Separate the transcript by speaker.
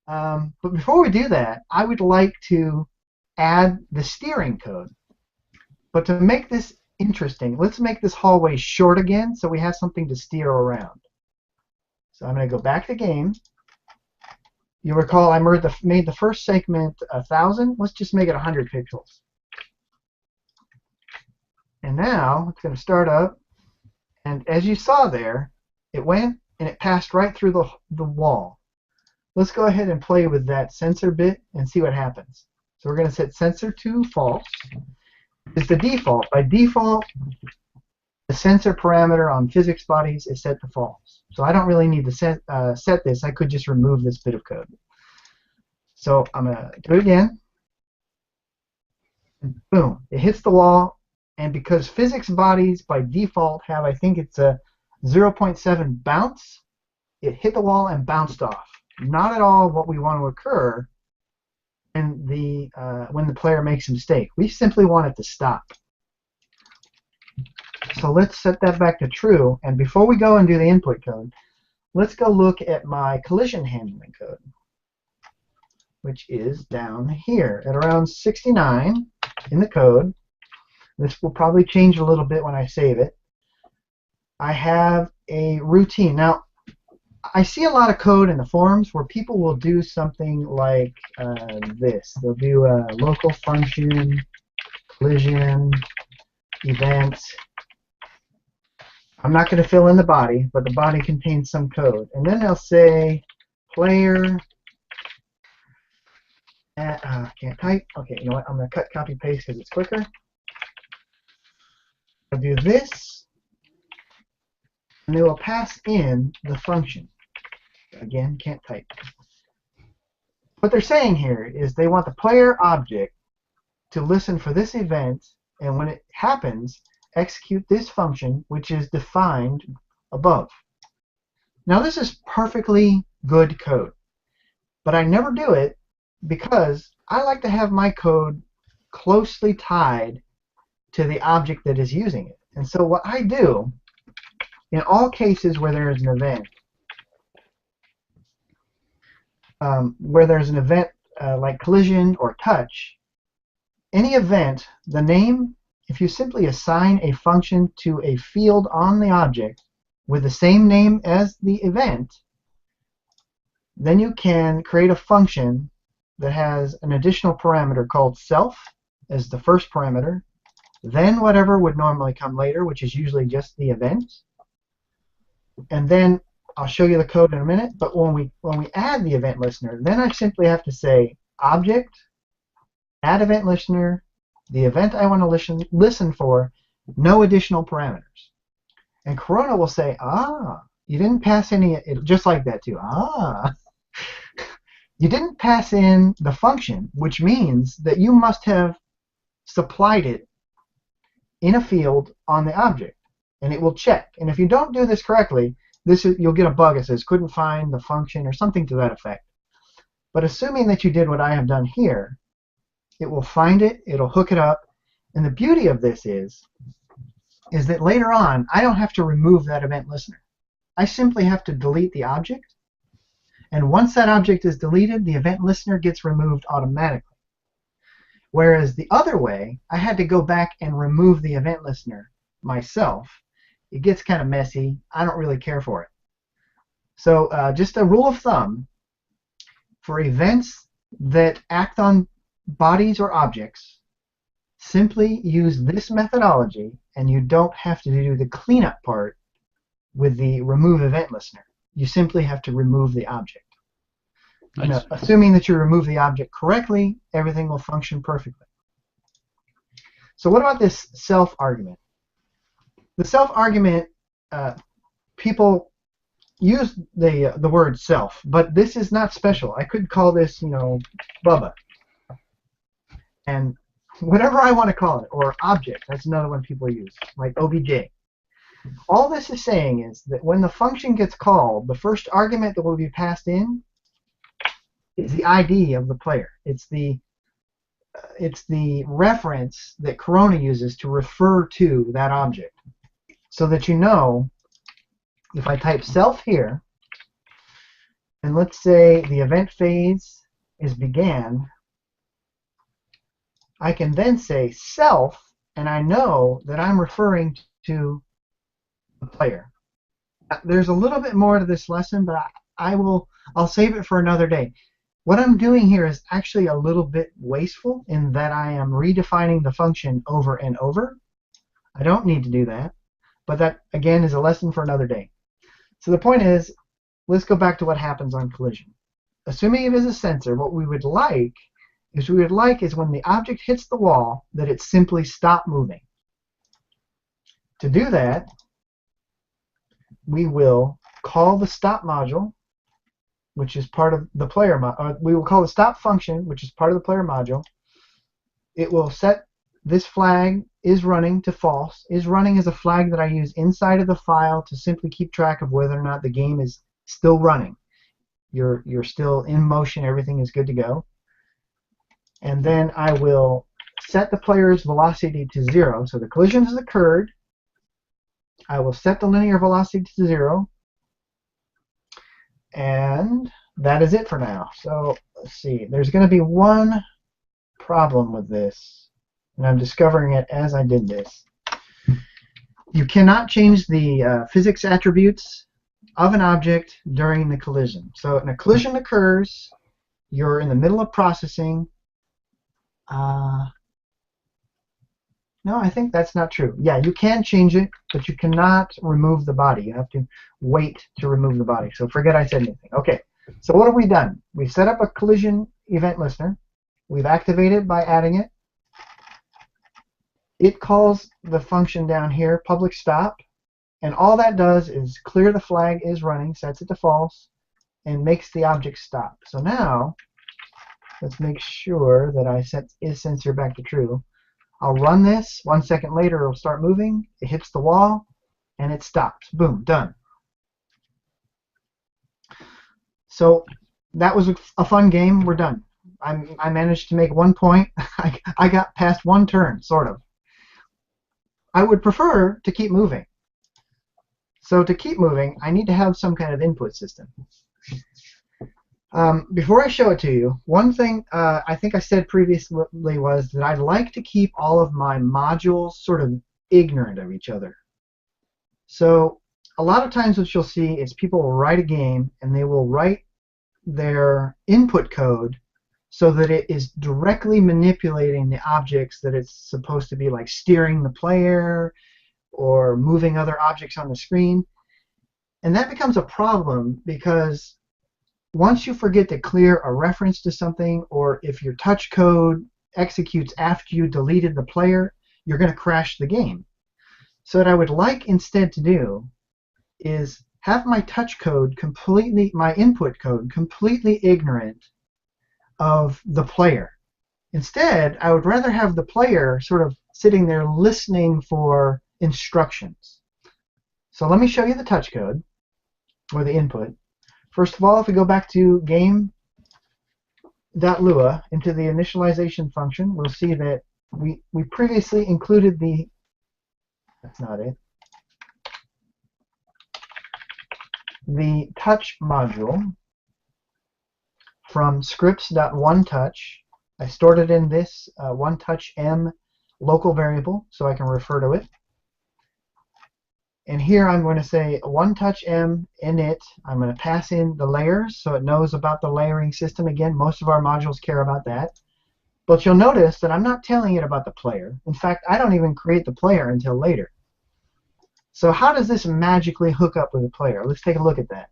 Speaker 1: But before we do that, I would like to add the steering code. But to make this interesting, let's make this hallway short again so we have something to steer around. So I'm going to go back to game. You'll recall I made the first segment 1,000. Let's just make it 100 pixels. And now it's going to start up. And as you saw there, it went and it passed right through the wall. Let's go ahead and play with that sensor bit and see what happens. So we're going to set sensor to false. It's the default. By default, the sensor parameter on physics bodies is set to false. So I don't really need to set this. I could just remove this bit of code. So I'm going to do it again. And boom, it hits the wall. And because physics bodies by default have, I think it's a 0.7 bounce, it hit the wall and bounced off. Not at all what we want to occur when the player makes a mistake. We simply want it to stop. So let's set that back to true. And before we go and do the input code, let's go look at my collision handling code, which is down here at around 69 in the code. This will probably change a little bit when I save it. I have a routine. Now, I see a lot of code in the forums where people will do something like this. They'll do a local function, collision, event. I'm not going to fill in the body, but the body contains some code. And then they'll say player. Can't type. Okay, you know what? I'm going to cut, copy, paste because it's quicker. I'll do this, and they will pass in the function. Again, can't type. What they're saying here is they want the player object to listen for this event, and when it happens, execute this function, which is defined above. Now, this is perfectly good code, but I never do it because I like to have my code closely tied to the object that is using it. And so what I do, in all cases where there is an event, like collision or touch, any event, the name, if you simply assign a function to a field on the object with the same name as the event, then you can create a function that has an additional parameter called self as the first parameter, then whatever would normally come later, which is usually just the event, and then I'll show you the code in a minute, but when we add the event listener, then I simply have to say object, add event listener, the event I want to listen for, no additional parameters. And Corona will say, you didn't pass any, just like that too, you didn't pass in the function, which means that you must have supplied it in a field on the object, and it will check. And if you don't do this correctly, you'll get a bug that says couldn't find the function or something to that effect. But assuming that you did what I have done here, it will find it, it'll hook it up, and the beauty of this is that later on I don't have to remove that event listener. I simply have to delete the object, and once that object is deleted, the event listener gets removed automatically. Whereas the other way, I had to go back and remove the event listener myself. It gets kind of messy. I don't really care for it. So just a rule of thumb, for events that act on bodies or objects, simply use this methodology, and you don't have to do the cleanup part with the remove event listener. You simply have to remove the object. Assuming that you remove the object correctly, everything will function perfectly. So what about this self argument? The self argument, people use the word self, but this is not special. I could call this, Bubba, and whatever I want to call it, or object. That's another one people use, like OBJ. All this is saying is that when the function gets called, the first argument that will be passed in is the ID of the player. It's the reference that Corona uses to refer to that object, so that you know if I type self here and let's say the event phase is began, I can then say self, and I know that I'm referring to the player. There's a little bit more to this lesson, but I'll save it for another day. What I'm doing here is actually a little bit wasteful in that I am redefining the function over and over. I don't need to do that, but that again is a lesson for another day. So the point is, let's go back to what happens on collision. Assuming it is a sensor, what we would like is when the object hits the wall that it simply stop moving. To do that, we will call the stop module, which is part of the player module. We will call the stop function, which is part of the player module. It will set this flag is running to false. Is running is a flag that I use inside of the file to simply keep track of whether or not the game is still running. You're still in motion. Everything is good to go. And then I will set the player's velocity to 0. So the collision has occurred. I will set the linear velocity to 0. And that is it for now. So let's see. There's going to be one problem with this, and I'm discovering it as I did this. You cannot change the physics attributes of an object during the collision. So when a collision occurs, you're in the middle of processing. No, I think that's not true. Yeah, you can change it, but you cannot remove the body. You have to wait to remove the body. So forget I said anything. Okay, so what have we done? We've set up a collision event listener. We've activated by adding it. It calls the function down here, public stop, and all that does is clear the flag is running, sets it to false, and makes the object stop. So now, let's make sure that I set is sensor back to true. I'll run this. 1 second later, it'll start moving. It hits the wall, and it stops. Boom, done. So that was a fun game. We're done. I managed to make 1 point. I got past 1 turn, sort of. I would prefer to keep moving. So to keep moving, I need to have some kind of input system. Before I show it to you, one thing I think I said previously was that I'd like to keep all of my modules sort of ignorant of each other. So a lot of times what you'll see is people will write a game and they will write their input code so that it is directly manipulating the objects that it's supposed to be, like steering the player or moving other objects on the screen. And that becomes a problem because once you forget to clear a reference to something, or if your touch code executes after you deleted the player, you're going to crash the game. So what I would like instead to do is have my touch code completely, my input code completely ignorant of the player. Instead, I would rather have the player sort of sitting there listening for instructions. So let me show you the touch code, or the input. First of all, if we go back to game.lua into the initialization function, we'll see that we previously included the, that's not it, the touch module from scripts.onetouch. I stored it in this onetouchm local variable so I can refer to it. And here I'm going to say onetouchm init. I'm going to pass in the layers so it knows about the layering system. Again, most of our modules care about that. But you'll notice that I'm not telling it about the player. In fact, I don't even create the player until later. So how does this magically hook up with the player? Let's take a look at that.